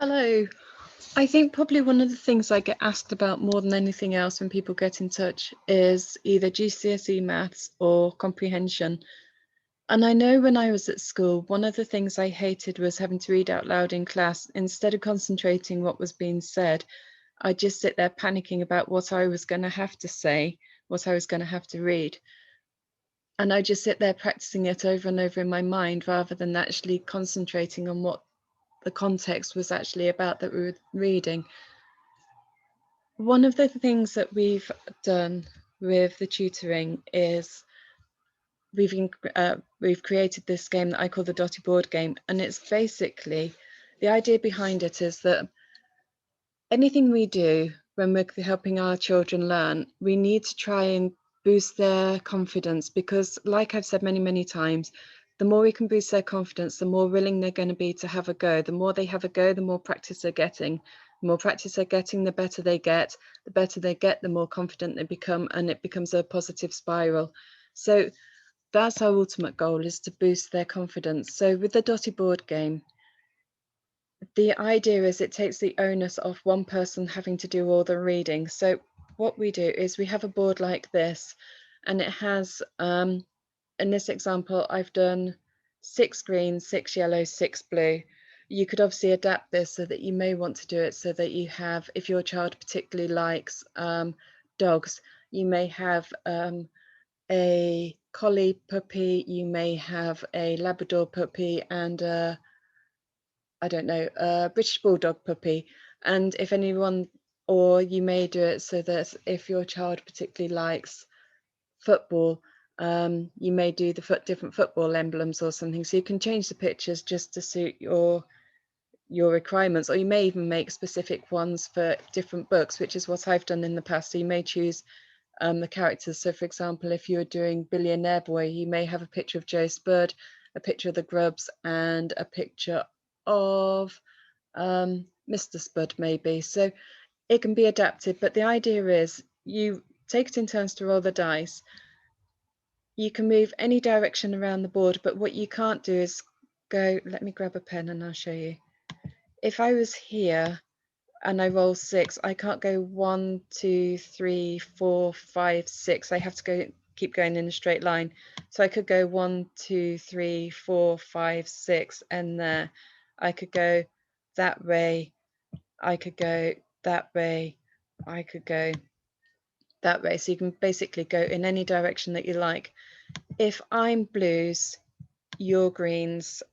Hello. I think probably one of the things I get asked about more than anything else when people get in touch is either GCSE maths or comprehension. And I know when I was at school, one of the things I hated was having to read out loud in class. Instead of concentrating what was being said, I'd just sit there panicking about what I was going to have to say, what I was going to have to read. And I just sit there practicing it over and over in my mind rather than actually concentrating on what the context was actually about that we were reading. One of the things that we've done with the tutoring is we've created this game that I call the Dotty board game, and it's basically the idea behind it is that anything we do when we're helping our children learn, we need to try and boost their confidence because, like I've said many times, the more we can boost their confidence, the more willing they're going to be to have a go. The more they have a go, the more practice they're getting. The more practice they're getting, the better they get. The better they get, the more confident they become, and it becomes a positive spiral. So that's our ultimate goal, is to boost their confidence. So with the Dotty board game, the idea is it takes the onus off one person having to do all the reading. So what we do is we have a board like this, and it has, in this example, I've done 6 green, 6 yellow, 6 blue. You could obviously adapt this so that you may want to do it so that you have, if your child particularly likes dogs, you may have a collie puppy, you may have a Labrador puppy, and I don't know, a British Bulldog puppy. And if anyone, or you may do it so that if your child particularly likes football, you may do the different football emblems or something. So you can change the pictures just to suit your requirements, or you may even make specific ones for different books, which is what I've done in the past. So you may choose the characters. So for example, if you're doing Billionaire Boy, you may have a picture of Joe Spurd, a picture of the Grubs, and a picture of Mr. Spud maybe. So it can be adapted, but the idea is you take it in turns to roll the dice. You can move any direction around the board, but what you can't do is go, let me grab a pen and I'll show you. If I was here and I roll 6, I can't go 1, 2, 3, 4, 5, 6. I have to go keep going in a straight line. So I could go 1, 2, 3, 4, 5, 6, and there. I could go that way, I could go that way, I could go that way. So you can basically go in any direction that you like. If I'm blues, you're greens.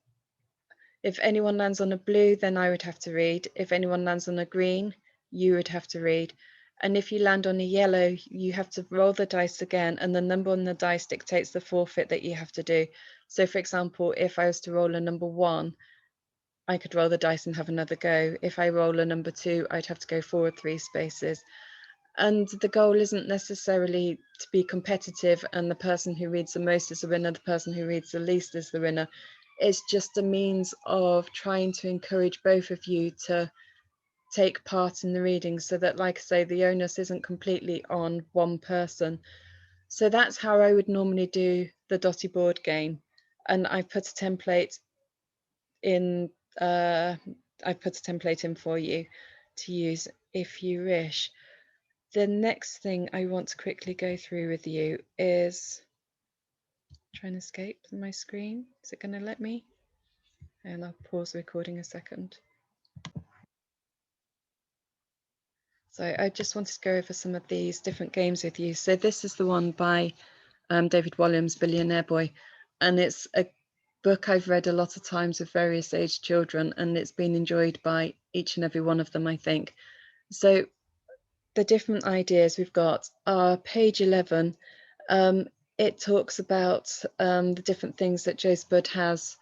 If anyone lands on a blue, then I would have to read. If anyone lands on a green, you would have to read. And if you land on a yellow, you have to roll the dice again, and the number on the dice dictates the forfeit that you have to do. So for example, if I was to roll a number 1, I could roll the dice and have another go. If I roll a number 2, I'd have to go forward 3 spaces. And the goal isn't necessarily to be competitive and the person who reads the most is the winner, the person who reads the least is the winner. It's just a means of trying to encourage both of you to take part in the reading so that, like I say, the onus isn't completely on one person. So that's how I would normally do the Dotty board game. And I put a template in for you to use if you wish. The next thing I want to quickly go through with you is trying to escape my screen. Is it going to let me? And I'll pause the recording a second. So I just wanted to go over some of these different games with you. So this is the one by David Walliams, Billionaire Boy, and it's a book I've read a lot of times with various age children, and it's been enjoyed by each and every one of them, I think. So the different ideas we've got are page 11. It talks about the different things that Joe Spud has.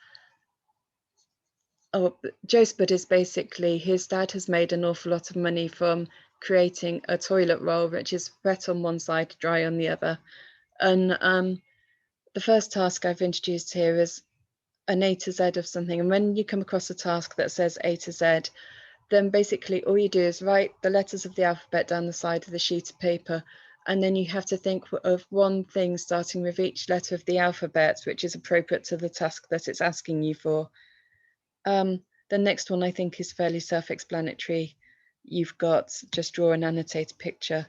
Joe Spud is basically, his dad has made an awful lot of money from creating a toilet roll, which is wet on one side, dry on the other. And the first task I've introduced here is an A to Z of something. And when you come across a task that says A to Z, then basically all you do is write the letters of the alphabet down the side of the sheet of paper, and then you have to think of one thing starting with each letter of the alphabet which is appropriate to the task that it's asking you for. The next one I think is fairly self-explanatory. You've got just draw and annotate a picture.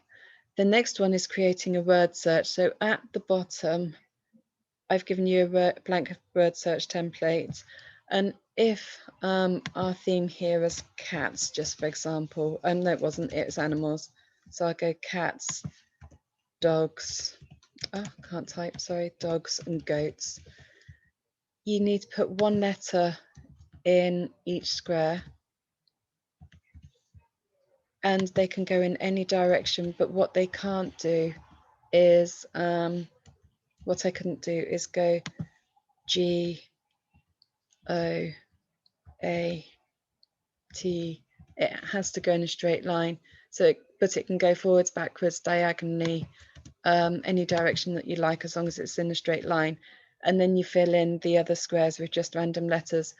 The next one is creating a word search. So at the bottom, I've given you a blank word search template. And if our theme here is cats, just for example, no, it wasn't, it was animals. So I'll go cats, dogs, oh, can't type, sorry, dogs and goats. You need to put one letter in each square, and they can go in any direction, but what they can't do is, what I couldn't do is go G, O, A, T. It has to go in a straight line. So, but it can go forwards, backwards, diagonally, any direction that you like, as long as it's in a straight line. And then you fill in the other squares with just random letters.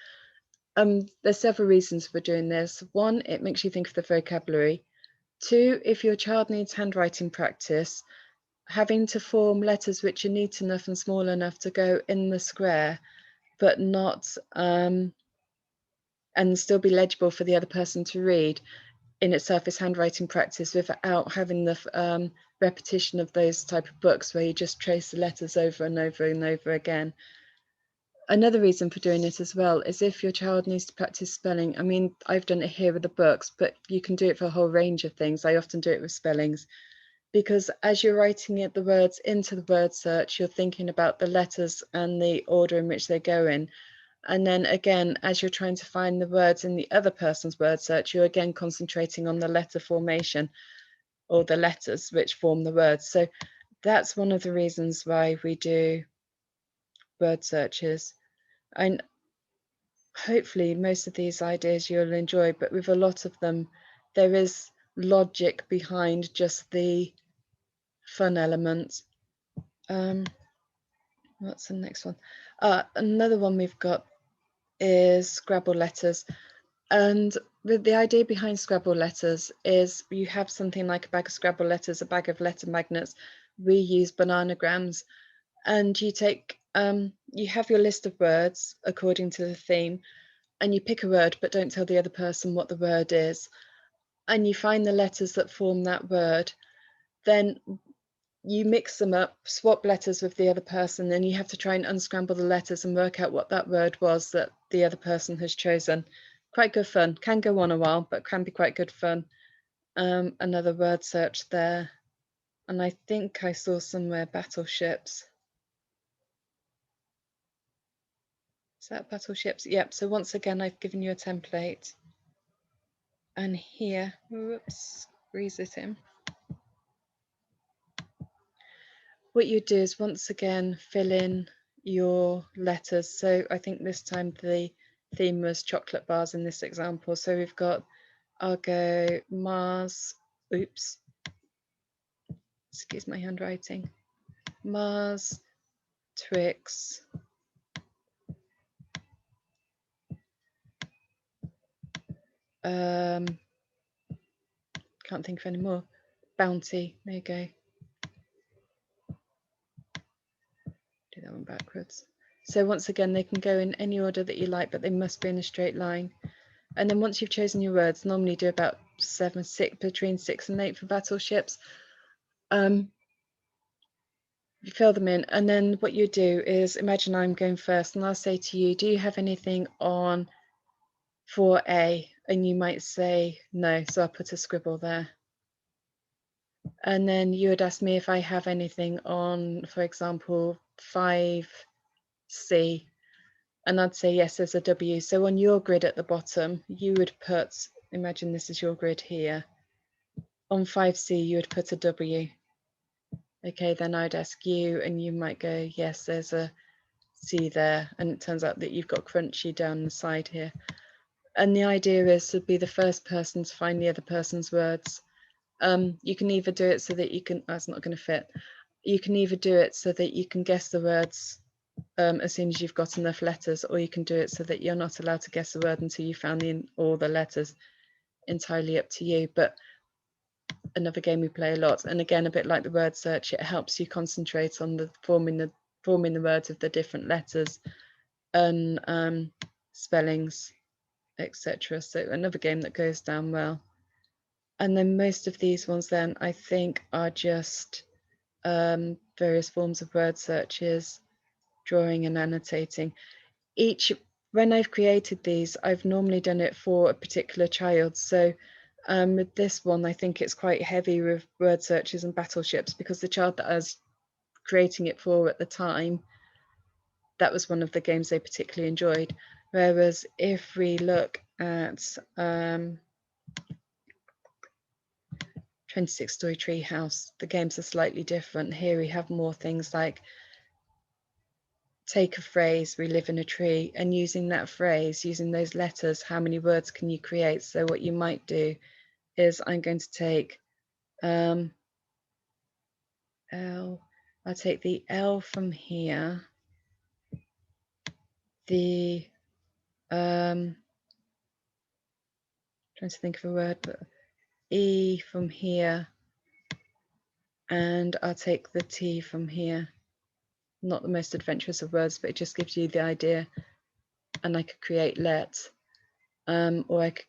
There's several reasons for doing this. One, it makes you think of the vocabulary. Two, if your child needs handwriting practice, having to form letters which are neat enough and small enough to go in the square, but not, and still be legible for the other person to read, in itself is handwriting practice without having the repetition of those type of books where you just trace the letters over and over and over again. Another reason for doing it as well is if your child needs to practice spelling. I mean, I've done it here with the books, but you can do it for a whole range of things. I often do it with spellings, because as you're writing the words into the word search, you're thinking about the letters and the order in which they go in. And then again, as you're trying to find the words in the other person's word search, you're again concentrating on the letter formation or the letters which form the words. So that's one of the reasons why we do word searches. And hopefully most of these ideas you'll enjoy, but with a lot of them, there is logic behind just the fun element. What's the next one? Another one we've got is Scrabble letters. And the idea behind Scrabble letters is you have something like a bag of Scrabble letters, a bag of letter magnets. We use bananagrams, and you take, you have your list of words according to the theme, and you pick a word, but don't tell the other person what the word is. And you find the letters that form that word. Then you mix them up, swap letters with the other person, and you have to try and unscramble the letters and work out what that word was that the other person has chosen. Quite good fun. Can go on a while, but can be quite good fun. Another word search there. And I think I saw somewhere battleships. Is that battleships? Yep. So once again, I've given you a template. And here, whoops, freeze it in. What you do is once again fill in your letters. So I think this time the theme was chocolate bars in this example. So we've got, I'll go Mars, oops, excuse my handwriting, Mars, Twix, can't think of any more, Bounty, there you go. Do that one backwards. So once again, they can go in any order that you like, but they must be in a straight line. And then once you've chosen your words, normally do about 7, 6, between 6 and 8 for battleships. You fill them in, and then what you do is, imagine I'm going first, and I'll say to you, do you have anything on 4A? And you might say no, so I'll put a scribble there. And then you would ask me if I have anything on, for example, 5C, and I'd say yes, there's a W. So on your grid at the bottom, you would put, imagine this is your grid here, on 5C you would put a W. Okay, then I'd ask you, and you might go, yes, there's a C there, and it turns out that you've got crunchy down the side here. And the idea is to be the first person to find the other person's words. You can either do it so that you can, that's not going to fit. You can either do it so that you can guess the words as soon as you've got enough letters, or you can do it so that you're not allowed to guess the word until you found all the letters. Entirely up to you, but another game we play a lot. And again, a bit like the word search, it helps you concentrate on the forming the words of the different letters and spellings etc. So another game that goes down well. And then most of these ones then I think are just various forms of word searches, drawing and annotating. When I've created these, I've normally done it for a particular child. So with this one, I think it's quite heavy with word searches and battleships, because the child that I was creating it for at the time, that was one of the games they particularly enjoyed. Whereas if we look at 26 Story Treehouse, the games are slightly different. Here we have more things like take a phrase, we live in a tree, and using that phrase, using those letters, how many words can you create? So what you might do is I'm going to take L, I'll take the L from here, the trying to think of a word, but E from here, and I'll take the T from here. Not the most adventurous of words, but it just gives you the idea. And I could create let, or I could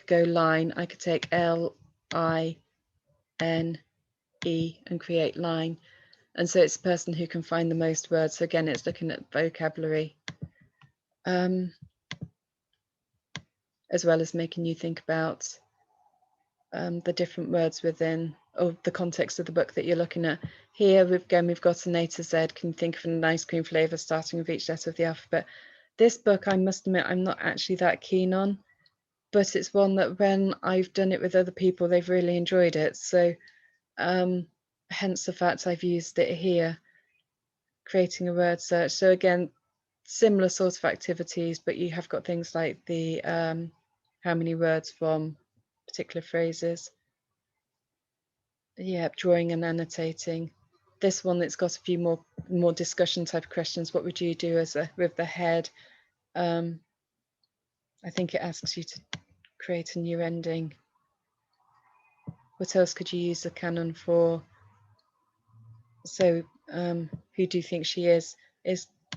go line. I could take LINE and create line. And so it's the person who can find the most words. So again, it's looking at vocabulary, as well as making you think about the different words within, or the context of the book that you're looking at. Here we've got an A to Z. Can you think of an ice cream flavour starting with each letter of the alphabet? This book, I must admit, I'm not actually that keen on, but it's one that when I've done it with other people, they've really enjoyed it. So hence the fact I've used it here, creating a word search. So again, similar sorts of activities, but you have got things like the how many words from particular phrases. Yeah, drawing and annotating. This one, it's got a few more discussion type of questions. What would you do with the head? I think it asks you to create a new ending. What else could you use the canon for? So who do you think she is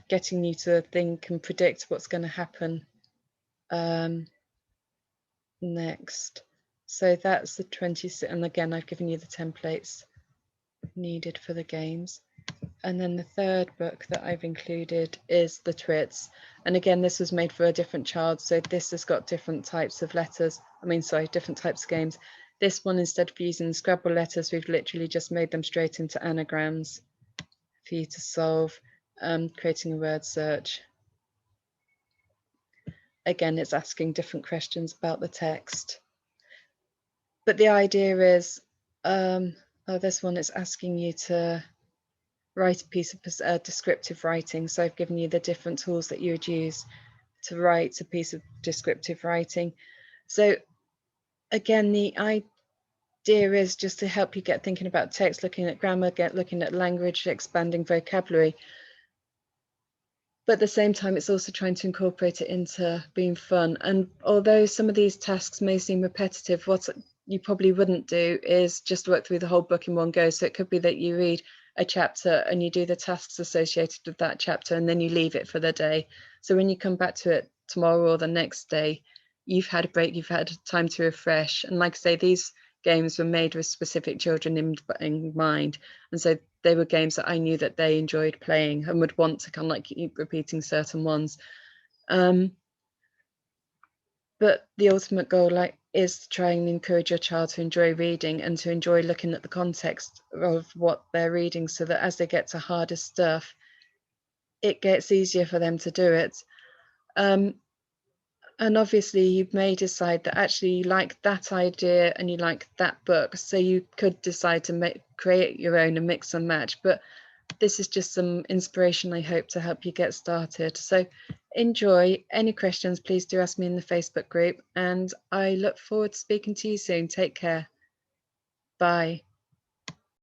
getting you to think and predict what's going to happen next. So that's the 26, and again I've given you the templates needed for the games. And then the third book that I've included is the Twits, and again this was made for a different child, so this has got different types of letters, different types of games. This one, instead of using Scrabble letters, we've literally just made them straight into anagrams for you to solve, creating a word search. Again, it's asking different questions about the text, but the idea is this one is asking you to write a piece of descriptive writing. So I've given you the different tools that you would use to write a piece of descriptive writing. So again, the idea is just to help you get thinking about text, looking at grammar, looking at language, expanding vocabulary. But at the same time, it's also trying to incorporate it into being fun. And although some of these tasks may seem repetitive, what you probably wouldn't do is just work through the whole book in one go. So it could be that you read a chapter and you do the tasks associated with that chapter, and then you leave it for the day. So when you come back to it tomorrow or the next day, you've had a break, you've had time to refresh. And like I say, these games were made with specific children in mind. And so they were games that I knew that they enjoyed playing and would want to kind of like keep repeating certain ones. But the ultimate goal is to try and encourage your child to enjoy reading and to enjoy looking at the context of what they're reading, so that as they get to harder stuff, it gets easier for them to do it. And obviously you may decide that actually you like that idea and you like that book, so you could decide to create your own and mix and match. But this is just some inspiration, I hope, to help you get started. So enjoy. Any questions, please do ask me in the Facebook group, and I look forward to speaking to you soon. Take care. Bye.